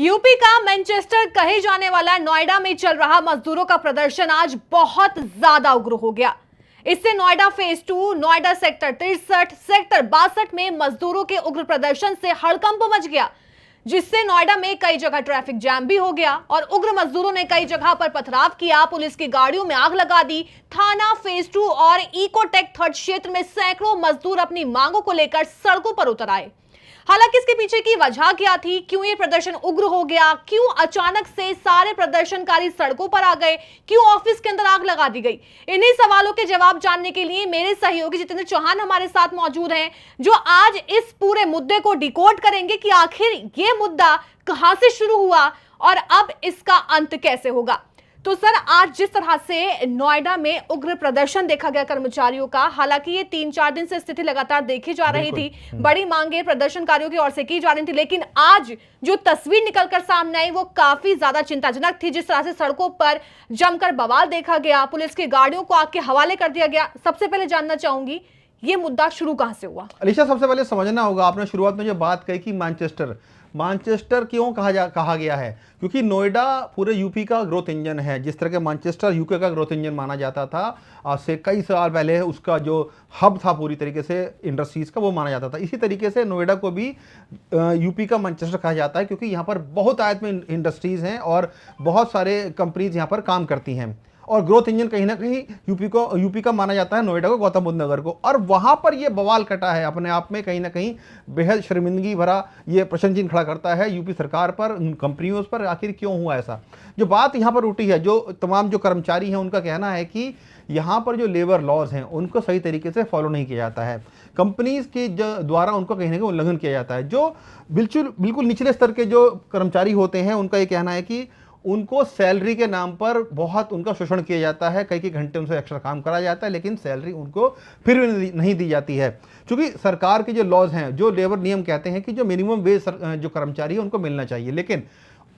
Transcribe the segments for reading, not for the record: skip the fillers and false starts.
UP का Manchester कहे जाने वाला नोएडा में चल रहा मजदूरों का प्रदर्शन आज बहुत ज्यादा उग्र हो गया। इससे Noida phase 2, Noida sector 63, sector 62 में मजदूरों के उग्र प्रदर्शन से हड़कंप मच गया, जिससे नोएडा में कई जगह ट्रैफिक जैम भी हो गया और उग्र मजदूरों ने कई जगह पर पथराव किया, पुलिस की गाड़ियों में आग लगा दी। थाना फेज 2 और इकोटेक थर्ड क्षेत्र में सैकड़ों मजदूर अपनी मांगों को लेकर सड़कों पर उतर आए। हालांकि इसके पीछे की वजह क्या थी, क्यों ये प्रदर्शन उग्र हो गया, क्यों अचानक से सारे प्रदर्शनकारी सड़कों पर आ गए, क्यों ऑफिस के अंदर आग लगा दी गई, इन्हीं सवालों के जवाब जानने के लिए मेरे सहयोगी जितेंद्र चौहान हमारे साथ मौजूद हैं, जो आज इस पूरे मुद्दे को डिकोड करेंगे कि आखिर ये मुद्दा कहां से शुरू हुआ और अब इसका अंत कैसे होगा। तो सर, आज जिस तरह से नोएडा में उग्र प्रदर्शन देखा गया कर्मचारियों का, हालांकि ये 3-4 दिन से स्थिति लगातार देखी जा रही थी, बड़ी मांगे प्रदर्शनकारियों की ओर से की जा रही थी, लेकिन आज जो तस्वीर निकलकर सामने आई वो काफी ज्यादा चिंताजनक थी। जिस तरह से सड़कों पर जमकर बवाल देखा गया, पुलिस की गाड़ियों को आग के हवाले कर दिया गया। सबसे पहले जानना चाहूंगी ये मुद्दा शुरू कहां से हुआ? अलीशा, सबसे पहले समझना होगा, आपने शुरुआत में जो बात कही कि मैनचेस्टर क्यों कहा गया है, क्योंकि नोएडा पूरे यूपी का ग्रोथ इंजन है। जिस तरह के मैनचेस्टर यूके का ग्रोथ इंजन माना जाता था आज से कई साल पहले, उसका जो हब था पूरी तरीके से इंडस्ट्रीज का, वो माना जाता था। इसी तरीके से नोएडा को भी यूपी का मैनचेस्टर कहा जाता है, क्योंकि यहाँ पर बहुत आयत में इंडस्ट्रीज हैं और बहुत सारे कंपनीज यहाँ पर काम करती हैं और ग्रोथ इंजन कहीं ना कहीं यूपी का माना जाता है नोएडा को, गौतम बुद्ध नगर को। और वहां पर ये बवाल कटा है, अपने आप में कहीं ना कहीं बेहद शर्मिंदगी भरा ये प्रश्न चिन्ह खड़ा करता है यूपी सरकार पर, उन कंपनियों पर। आखिर क्यों हुआ ऐसा? जो बात यहाँ पर उठी है, जो तमाम जो कर्मचारी हैं उनका कहना है कि यहाँ पर जो लेबर लॉज हैं उनको सही तरीके से फॉलो नहीं किया जाता है, कंपनीज के द्वारा उनको कहीं ना कहीं उल्लंघन किया जाता है। जो बिल्कुल निचले स्तर के जो कर्मचारी होते हैं उनका ये कहना है कि उनको सैलरी के नाम पर बहुत उनका शोषण किया जाता है, कई घंटे उनसे एक्स्ट्रा काम कराया जाता है, लेकिन सैलरी उनको फिर भी नहीं दी जाती है। क्योंकि सरकार के जो लॉज हैं, जो लेबर नियम कहते हैं कि जो मिनिमम वेज जो कर्मचारी है उनको मिलना चाहिए, लेकिन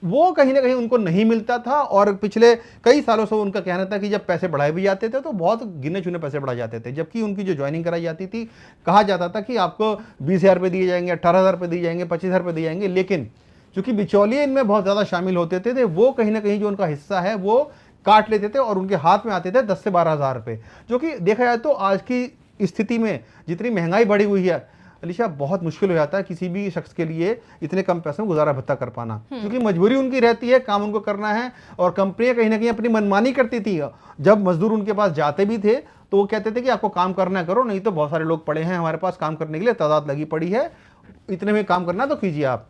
वो कहीं ना कहीं उनको नहीं मिलता था। और पिछले कई सालों से उनका कहना था कि जब पैसे बढ़ाए भी जाते थे तो बहुत गिने चुने पैसे बढ़ाए जाते थे, जबकि उनकी जो ज्वाइनिंग कराई जाती थी कहा जाता था कि आपको 20,000 रुपये दिए जाएंगे, 18,000 रुपये दिए जाएंगे, 25,000 रुपये दिए जाएंगे। लेकिन चूंकि बिचौलिए इनमें बहुत ज़्यादा शामिल होते थे, वो कहीं ना कहीं जो उनका हिस्सा है वो काट लेते थे और उनके हाथ में आते थे 10 से 12,000 रुपये। जो कि देखा जाए तो आज की स्थिति में जितनी महंगाई बढ़ी हुई है अलीशा, बहुत मुश्किल हो जाता है किसी भी शख्स के लिए इतने कम पैसे में गुजारा भत्ता कर पाना, क्योंकि मजबूरी उनकी रहती है, काम उनको करना है। और कंपनियां कहीं ना कहीं अपनी मनमानी करती थी। जब मजदूर उनके पास जाते भी थे तो वो कहते थे कि आपको काम करना करो, नहीं तो बहुत सारे लोग पड़े हैं हमारे पास काम करने के लिए, तादाद लगी पड़ी है, इतने में काम करना तो कीजिए आप।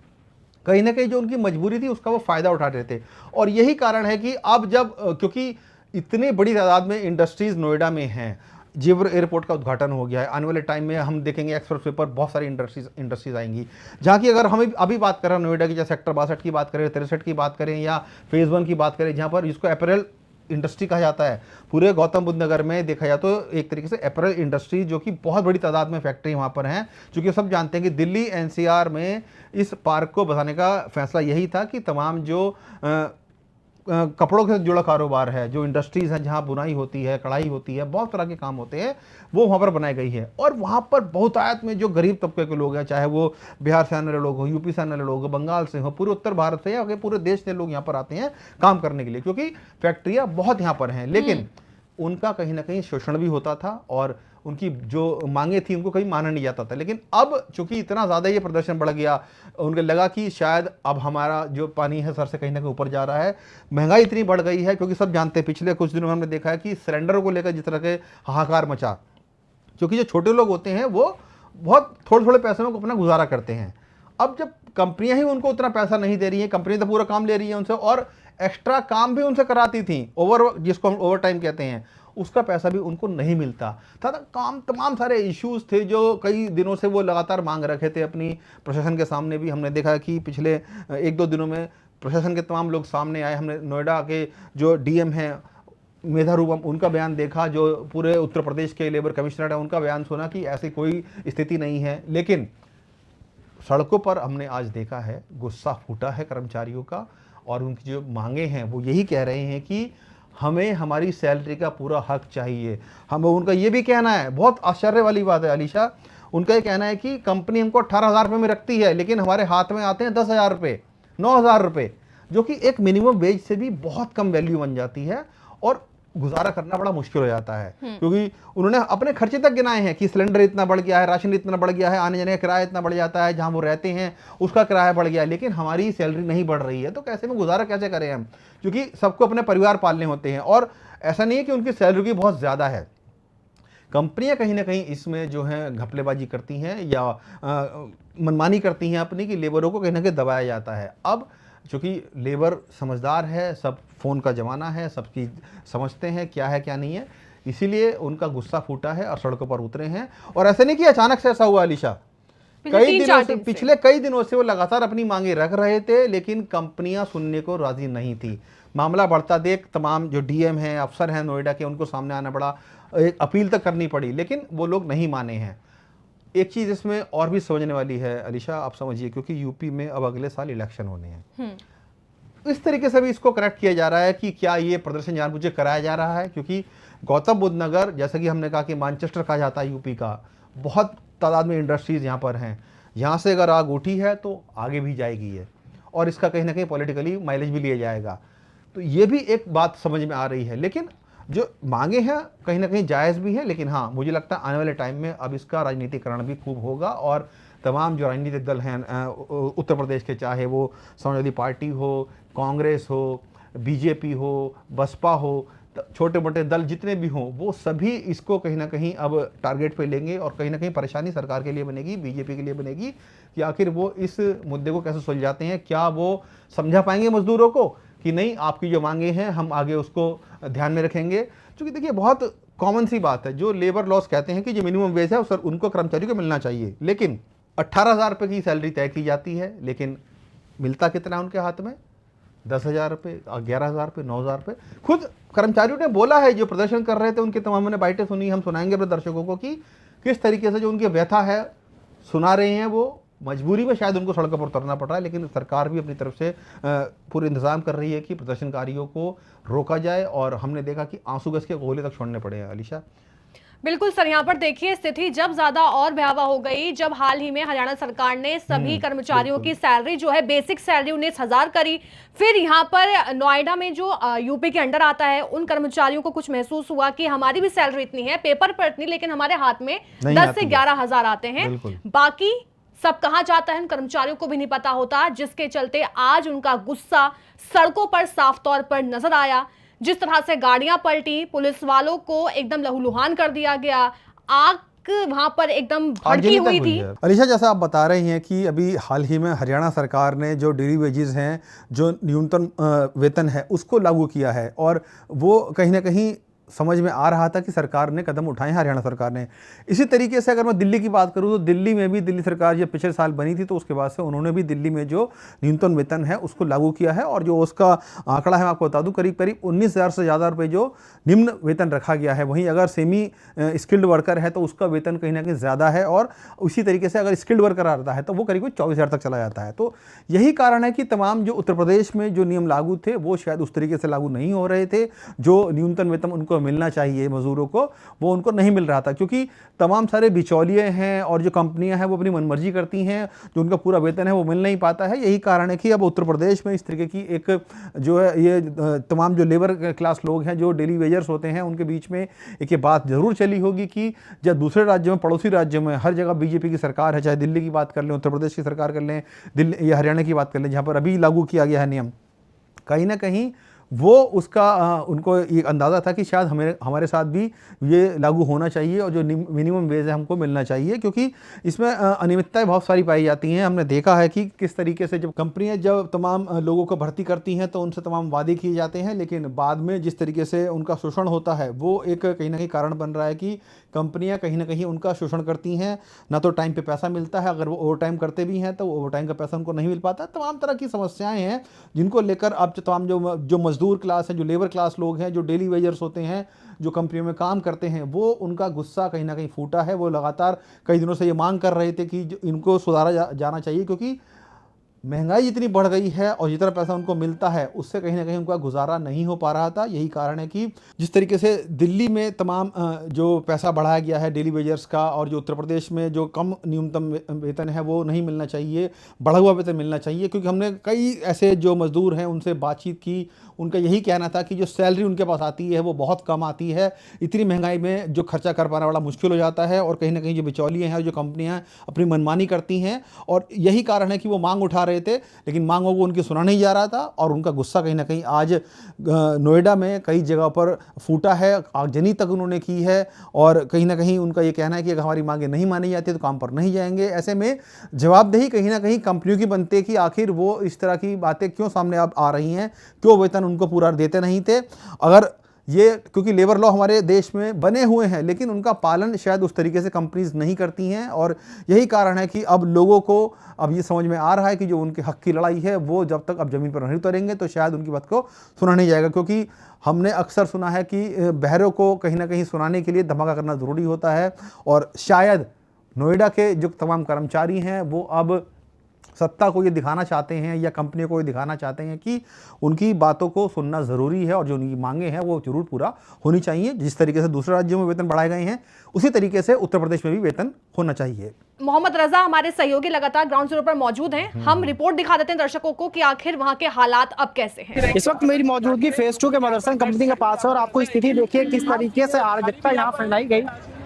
कहीं ना कहीं जो उनकी मजबूरी थी उसका वो फायदा उठा रहे थे। और यही कारण है कि अब जब क्योंकि इतनी बड़ी तादाद में इंडस्ट्रीज नोएडा में हैं, जेवर एयरपोर्ट का उद्घाटन हो गया है, आने वाले टाइम में हम देखेंगे एक्सप्रेस वे पर बहुत सारी इंडस्ट्रीज आएंगी। जहाँ की अगर हम अभी बात करें नोएडा की, जैसे सेक्टर 62 की बात करें, 63 की बात करें या फेज 1 की बात करें, जहाँ पर जिसको अपैरल इंडस्ट्री कहा जाता है, पूरे गौतम बुद्ध नगर में देखा जाए तो एक तरीके से अपैरल इंडस्ट्री जो कि बहुत बड़ी तादाद में फैक्ट्री वहाँ पर हैं। चूँकि सब जानते हैं कि दिल्ली एनसीआर में इस पार्क को बसाने का फैसला यही था कि तमाम जो कपड़ों के जुड़ा कारोबार है, जो इंडस्ट्रीज़ हैं जहाँ बुनाई होती है, कढ़ाई होती है, बहुत तरह के काम होते हैं, वो वहाँ पर बनाई गई है। और वहाँ पर बहुत आयत में जो गरीब तबके के लोग हैं, चाहे वो बिहार से आने वाले लोग हों, यूपी से आने वाले लोग हों, बंगाल से हों, पूरे उत्तर भारत से या पूरे देश से लोग यहाँ पर आते हैं काम करने के लिए, क्योंकि फैक्ट्रियाँ बहुत यहाँ पर हैं। लेकिन उनका कहीं ना कहीं शोषण भी होता था और उनकी जो मांगे थी उनको कहीं माना नहीं जाता था। लेकिन अब चूंकि इतना ज़्यादा ये प्रदर्शन बढ़ गया, उनको लगा कि शायद अब हमारा जो पानी है सर से कहीं ना कहीं ऊपर जा रहा है, महंगाई इतनी बढ़ गई है। क्योंकि सब जानते हैं पिछले कुछ दिनों में हमने देखा है कि सिलेंडरों को लेकर जिस तरह के हाहाकार मचा, क्योंकि जो छोटे लोग होते हैं वो बहुत थोड़े पैसे में अपना गुजारा करते हैं। अब जब कंपनियां ही उनको उतना पैसा नहीं दे रही हैं, कंपनी तो पूरा काम ले रही है उनसे और एक्स्ट्रा काम भी उनसे कराती थी, जिसको हम ओवर टाइम कहते हैं, उसका पैसा भी उनको नहीं मिलता था। तमाम सारे इश्यूज थे जो कई दिनों से वो लगातार मांग रखे थे अपनी प्रशासन के सामने भी। हमने देखा कि पिछले 1-2 दिनों में प्रशासन के तमाम लोग सामने आए। हमने नोएडा के जो डीएम हैं मेधा रूपम, उनका बयान देखा, जो पूरे उत्तर प्रदेश के लेबर कमिश्नर है उनका बयान सुना कि ऐसी कोई स्थिति नहीं है। लेकिन सड़कों पर हमने आज देखा है गुस्सा फूटा है कर्मचारियों का, और उनकी जो मांगे हैं वो यही कह रहे हैं कि हमें हमारी सैलरी का पूरा हक चाहिए। हम उनका ये भी कहना है, बहुत आश्चर्य वाली बात है अलीशा, उनका ये कहना है कि कंपनी हमको 18,000 रुपये में रखती है, लेकिन हमारे हाथ में आते हैं 10,000 रुपये। 9,000 रुपये, जो कि एक मिनिमम वेज से भी बहुत कम वैल्यू बन जाती है और गुजारा करना बड़ा मुश्किल हो जाता है। क्योंकि उन्होंने अपने खर्चे तक गिनाए हैं कि सिलेंडर इतना बढ़ गया है, राशन इतना बढ़ गया है, आने जाने का किराया इतना बढ़ जाता है, जहां वो रहते हैं उसका किराया बढ़ गया है, लेकिन हमारी सैलरी नहीं बढ़ रही है, तो कैसे में गुजारा कैसे करें हम, क्योंकि सबको अपने परिवार पालने होते हैं। और ऐसा नहीं है कि उनकी सैलरी बहुत ज़्यादा है, कंपनियां कहीं ना कहीं इसमें जो है घपलेबाजी करती हैं या मनमानी करती हैं अपनी, कि लेबरों को कहीं ना कहीं दबाया जाता है। अब चूँकि लेबर समझदार है, सब फ़ोन का ज़माना है, सब चीज़ समझते हैं क्या है क्या नहीं है, इसीलिए उनका गुस्सा फूटा है और सड़कों पर उतरे हैं। और ऐसा नहीं कि अचानक से ऐसा हुआ अलीशा, पिछले कई दिनों से वो लगातार अपनी मांगे रख रहे थे, लेकिन कंपनियां सुनने को राजी नहीं थी। मामला बढ़ता देख तमाम जो डीएम हैं, अफसर हैं नोएडा के, उनको सामने आना पड़ा, एक अपील तक करनी पड़ी, लेकिन वो लोग नहीं माने हैं। एक चीज़ इसमें और भी समझने वाली है अलीशा, आप समझिए, क्योंकि यूपी में अब अगले साल इलेक्शन होने हैं, इस तरीके से भी इसको करेक्ट किया जा रहा है कि क्या ये प्रदर्शन जानबूझ के कराया जा रहा है, क्योंकि गौतम बुद्ध नगर, जैसा कि हमने कहा कि मैनचेस्टर कहा जाता है यूपी का, बहुत तादाद में इंडस्ट्रीज़ यहाँ पर हैं, यहाँ से अगर आग उठी है तो आगे भी जाएगी है, और इसका कहीं ना कहीं पॉलिटिकली माइलेज भी लिया जाएगा। तो ये भी एक बात समझ में आ रही है, लेकिन जो मांगे हैं कहीं ना कहीं जायज़ भी है, लेकिन हाँ मुझे लगता है आने वाले टाइम में अब इसका राजनीतिकरण भी खूब होगा, और तमाम जो राजनीतिक दल हैं उत्तर प्रदेश के, चाहे वो समाजवादी पार्टी हो, कांग्रेस हो, बीजेपी हो, बसपा हो, छोटे मोटे दल जितने भी हों, वो सभी इसको कहीं ना कहीं अब टारगेट पे लेंगे, और कहीं ना कहीं परेशानी सरकार के लिए बनेगी, बीजेपी के लिए बनेगी, कि आखिर वो इस मुद्दे को कैसे सुलझाते हैं। क्या वो समझा पाएंगे मजदूरों को कि नहीं, आपकी जो मांगे हैं हम आगे उसको ध्यान में रखेंगे। क्योंकि देखिए बहुत कॉमन सी बात है, जो लेबर लॉस कहते हैं कि जो मिनिमम वेज है सर उनको कर्मचारियों को मिलना चाहिए, लेकिन 18,000 रुपये की सैलरी तय की जाती है, लेकिन मिलता कितना है उनके हाथ में? 10,000 रुपये, 11,000 रुपये, 9,000 रुपये। खुद कर्मचारियों ने बोला है, जो प्रदर्शन कर रहे थे उनके तमाम ने बाइटें सुनी, हम सुनाएंगे अपने दर्शकों को कि किस तरीके से जो उनकी व्यथा है सुना रहे हैं। वो मजबूरी में शायद उनको सड़कों पर उतरना पड़ रहा है, लेकिन सरकार भी अपनी तरफ से पूरे इंतजाम कर रही है कि प्रदर्शनकारियों को रोका जाए, और हमने देखा कि आंसू गैस के गोले तक छोड़ने पड़े हैं अलीशा। बिल्कुल सर, यहाँ पर देखिए स्थिति जब ज्यादा और भयावह हो गई, जब हाल ही में हरियाणा सरकार ने सभी कर्मचारियों की सैलरी जो है बेसिक सैलरी 19,000 करी, फिर यहाँ पर नोएडा में जो यूपी के अंडर आता है उन कर्मचारियों को कुछ महसूस हुआ कि हमारी भी सैलरी इतनी है, पेपर पर इतनी, लेकिन हमारे हाथ में 10 से 11,000 आते हैं, बाकी सब कहाँ जाता है उन कर्मचारियों को भी नहीं पता होता, जिसके चलते आज उनका गुस्सा सड़कों पर साफ तौर पर नजर आया। जिस तरह से गाड़ियां पलटी, पुलिस वालों को एकदम लहूलुहान कर दिया गया, आग वहां पर एकदम भड़की हुई थी। अलीशा, जैसा आप बता रही हैं कि अभी हाल ही में हरियाणा सरकार ने जो डेली वेजेस हैं, जो न्यूनतम वेतन है, उसको लागू किया है, और वो कहीं ना कहीं समझ में आ रहा था कि सरकार ने कदम उठाए हैं, हरियाणा सरकार ने। इसी तरीके से अगर मैं दिल्ली की बात करूं तो दिल्ली में भी, दिल्ली सरकार जब पिछले साल बनी थी तो उसके बाद से उन्होंने भी दिल्ली में जो न्यूनतम वेतन है उसको लागू किया है, और जो उसका आंकड़ा है मैं आपको बता दूं, करीब करीब 19,000 से ज़्यादा रुपये जो निम्न वेतन रखा गया है। वहीं अगर सेमी स्किल्ड वर्कर है तो उसका वेतन कहीं ना कहीं ज़्यादा है, और उसी तरीके से अगर स्किल्ड वर्कर आता है तो वो करीब 24,000 तक चला जाता है। तो यही कारण है कि तमाम जो उत्तर प्रदेश में जो नियम लागू थे वो शायद उस तरीके से लागू नहीं हो रहे थे। जो न्यूनतम वेतन उनको मिलना चाहिए मजदूरों को, वो उनको नहीं मिल रहा था, क्योंकि तमाम सारे बिचौलिए हैं और जो कंपनियां हैं वो अपनी मनमर्जी करती हैं, जो उनका पूरा वेतन है वो मिल नहीं पाता है। यही कारण है कि अब उत्तर प्रदेश में इस तरीके की एक जो है ये तमाम जो लेबर क्लास लोग हैं, जो डेली वेजर्स होते हैं, उनके बीच में एक ये बात जरूर चली होगी कि जब दूसरे राज्यों में, पड़ोसी राज्यों में हर जगह बीजेपी की सरकार है, चाहे दिल्ली की बात कर लें, उत्तर प्रदेश की सरकार कर लें, दिल्ली या हरियाणा की बात कर लें, जहाँ पर अभी लागू किया गया है नियम, कहीं ना कहीं वो उसका उनको ये अंदाज़ा था कि शायद हमारे साथ भी ये लागू होना चाहिए, और जो मिनिमम वेज है हमको मिलना चाहिए, क्योंकि इसमें अनियमितताएं बहुत सारी पाई जाती हैं। हमने देखा है कि किस तरीके से जब कंपनियां जब तमाम लोगों को भर्ती करती हैं तो उनसे तमाम वादे किए जाते हैं, लेकिन बाद में जिस तरीके से उनका शोषण होता है वो एक कहीं ना कहीं कारण बन रहा है कि कंपनियां कहीं ना कहीं उनका शोषण करती हैं। ना तो टाइम पे पैसा मिलता है, अगर वो ओवर टाइम करते भी हैं तो ओवर टाइम का पैसा उनको नहीं मिल पाता। तमाम तरह की समस्याएं हैं जिनको लेकर अब तमाम जो मजदूर क्लास है, जो लेबर क्लास लोग हैं, जो डेली वेजर्स होते हैं, जो कंपनियों में काम करते हैं, वो उनका गुस्सा कहीं ना कहीं फूटा है। वो लगातार कई दिनों से ये मांग कर रहे थे कि इनको सुधारा जाना चाहिए, क्योंकि महंगाई इतनी बढ़ गई है और जितना पैसा उनको मिलता है उससे कहीं ना कहीं उनका गुजारा नहीं हो पा रहा था। यही कारण है कि जिस तरीके से दिल्ली में तमाम जो पैसा बढ़ाया गया है डेली वेजर्स का, और जो उत्तर प्रदेश में जो कम न्यूनतम वेतन है वो नहीं मिलना चाहिए, बढ़ा हुआ वेतन मिलना चाहिए। क्योंकि हमने कई ऐसे जो मजदूर हैं उनसे बातचीत की, उनका यही कहना था कि जो सैलरी उनके पास आती है वो बहुत कम आती है, इतनी महंगाई में जो खर्चा कर पाना बड़ा मुश्किल हो जाता है, और कहीं ना कहीं जो बिचौलिए हैं, जो कंपनियां अपनी मनमानी करती हैं, और यही कारण है कि वो मांग उठा रहे थे, लेकिन मांगों को उनकी सुना नहीं जा रहा था। और उनका गुस्सा कहीं ना कहीं आज नोएडा में कई जगह पर फूटा है, आगजनी तक उन्होंने की है, और कहीं ना कहीं उनका ये कहना है कि अगर हमारी मांगें नहीं मानी जाती तो काम पर नहीं जाएंगे। ऐसे में जवाबदेही कहीं ना कहीं कंपनियों की बनती है कि आखिर वो इस तरह की बातें क्यों सामने अब आ रही हैं, क्यों वेतन उनको पूरा देते नहीं थे। अगर ये क्योंकि लेबर लॉ हमारे देश में बने हुए हैं, लेकिन उनका पालन शायद उस तरीके से कंपनीज नहीं करती हैं, और यही कारण है कि अब लोगों को अब ये समझ में आ रहा है कि जो उनके हक की लड़ाई है वो जब तक अब ज़मीन पर नहीं उतरेंगे तो शायद उनकी बात को सुना नहीं जाएगा। क्योंकि हमने अक्सर सुना है कि बहरों को कहीं ना कहीं सुनाने के लिए धमाका करना ज़रूरी होता है, और शायद नोएडा के जो तमाम कर्मचारी हैं वो अब सत्ता को ये दिखाना चाहते हैं या कंपनी को ये दिखाना चाहते हैं कि उनकी बातों को सुनना ज़रूरी है, और जो उनकी मांगे हैं वो जरूर पूरा होनी चाहिए। जिस तरीके से दूसरे राज्यों में वेतन बढ़ाए गए हैं उसी तरीके से उत्तर प्रदेश में भी वेतन होना चाहिए। मोहम्मद रजा हमारे सहयोगी लगातार ग्राउंड जीरो पर मौजूद हैं। हम रिपोर्ट दिखा देते हैं दर्शकों को कि आखिर वहां के हालात अब कैसे हैं। इस वक्त मेरी मौजूदगी फेज 2 के मदरसन कंपनी के पास है, और आपको स्थिति देखिए किस तरीके से अराजकता यहाँ फैलाई गई।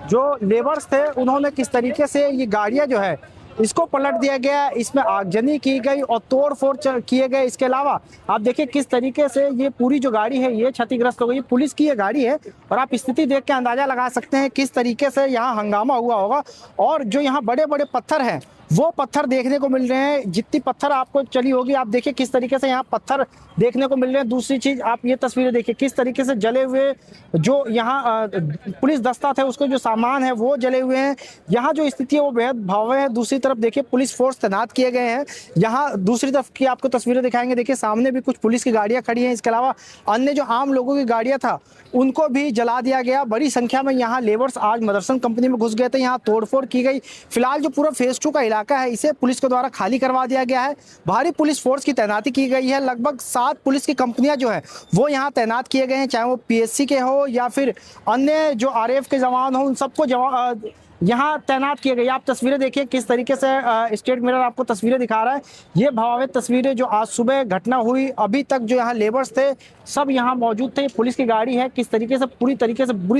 जो लेबर्स थे उन्होंने किस तरीके से ये गाड़ियां जो है इसको पलट दिया गया, इसमें आगजनी की गई और तोड़ फोड़ किए गए। इसके अलावा आप देखिए किस तरीके से ये पूरी जो गाड़ी है ये क्षतिग्रस्त हो गई। पुलिस की ये गाड़ी है, और आप स्थिति देख के अंदाजा लगा सकते हैं किस तरीके से यहाँ हंगामा हुआ होगा। और जो यहाँ बड़े बड़े पत्थर हैं वो पत्थर देखने को मिल रहे हैं, जितनी पत्थर आपको चली होगी आप देखिए किस तरीके से यहाँ पत्थर देखने को मिल रहे हैं। दूसरी चीज आप ये तस्वीरें देखिए किस तरीके से जले हुए जो यहाँ पुलिस दस्ता थे उसके जो सामान है वो जले हुए हैं। यहाँ जो स्थिति है वो बेहद भयावह है। दूसरी तरफ देखिए पुलिस फोर्स तैनात किए गए हैं। यहाँ दूसरी तरफ की आपको तस्वीरें दिखाएंगे, देखिए सामने भी कुछ पुलिस की गाड़ियां खड़ी हैं। इसके अलावा अन्य जो आम लोगों की गाड़ियां था उनको भी जला दिया गया। बड़ी संख्या में यहाँ लेबर्स आज मदरसन कंपनी में घुस गए थे, यहाँ तोड़फोड़ की गई। फिलहाल जो पूरा फेज 2 का इलाका है इसे पुलिस के द्वारा खाली करवा दिया गया है। भारी पुलिस फोर्स की तैनाती की गई है। लगभग 7 पुलिस की कंपनियां जो है वो यहाँ तैनात किए गए हैं, चाहे वो पीएससी के हो या फिर अन्य जो आरएएफ के जवान हो, उन सबको यहाँ तैनात किए गए। आप तस्वीरें देखिए किस तरीके से स्टेट मिरर आपको तस्वीरें दिखा रहा है। ये भयावह तस्वीरें जो आज सुबह घटना हुई, अभी तक जो यहाँ लेबर्स थे सब यहाँ मौजूद थे। पुलिस की गाड़ी है किस तरीके से बुरी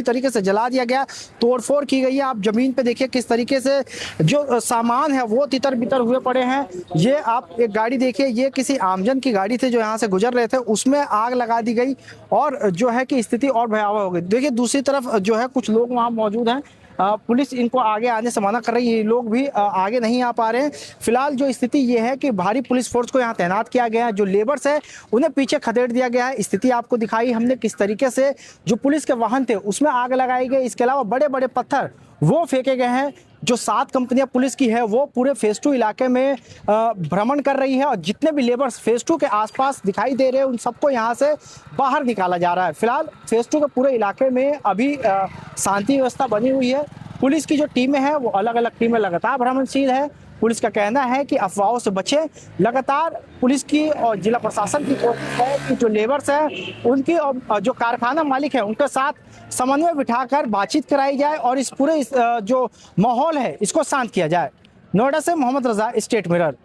तरीके से जला दिया गया, तोड़फोड़ की गई है। आप जमीन पे देखिए किस तरीके से जो सामान है वो तितर बितर हुए पड़े हैं। ये आप एक गाड़ी देखिए, ये किसी आमजन की गाड़ी थी जो यहाँ से गुजर रहे थे, उसमें आग लगा दी गई और जो है कि स्थिति और भयावह हो गई। देखिए दूसरी तरफ जो है कुछ लोग वहाँ मौजूद हैं, पुलिस इनको आगे आने से मना कर रही है, ये लोग भी आगे नहीं आ पा रहे हैं। फिलहाल जो स्थिति ये है कि भारी पुलिस फोर्स को यहाँ तैनात किया गया है। जो लेबर्स है उन्हें पीछे खदेड़ दिया गया है। स्थिति आपको दिखाई हमने किस तरीके से जो पुलिस के वाहन थे उसमें आग लगाई गई। इसके अलावा बड़े बड़े पत्थर वो फेंके गए हैं। जो 7 कंपनियां पुलिस की है वो पूरे फेज 2 इलाके में भ्रमण कर रही है, और जितने भी लेबर्स फेज 2 के आसपास दिखाई दे रहे हैं उन सबको यहां से बाहर निकाला जा रहा है। फिलहाल फेज 2 के पूरे इलाके में अभी शांति व्यवस्था बनी हुई है। पुलिस की जो टीमें हैं वो अलग अलग टीमें लगातार भ्रमणशील है। पुलिस का कहना है कि अफवाहों से बचें। लगातार पुलिस की और जिला प्रशासन की कोशिश है कि जो लेबर्स हैं उनकी और जो कारखाना मालिक है उनके साथ समन्वय बिठाकर बातचीत कराई जाए और इस पूरे जो माहौल है इसको शांत किया जाए। नोएडा से मोहम्मद रजा, स्टेट मिरर।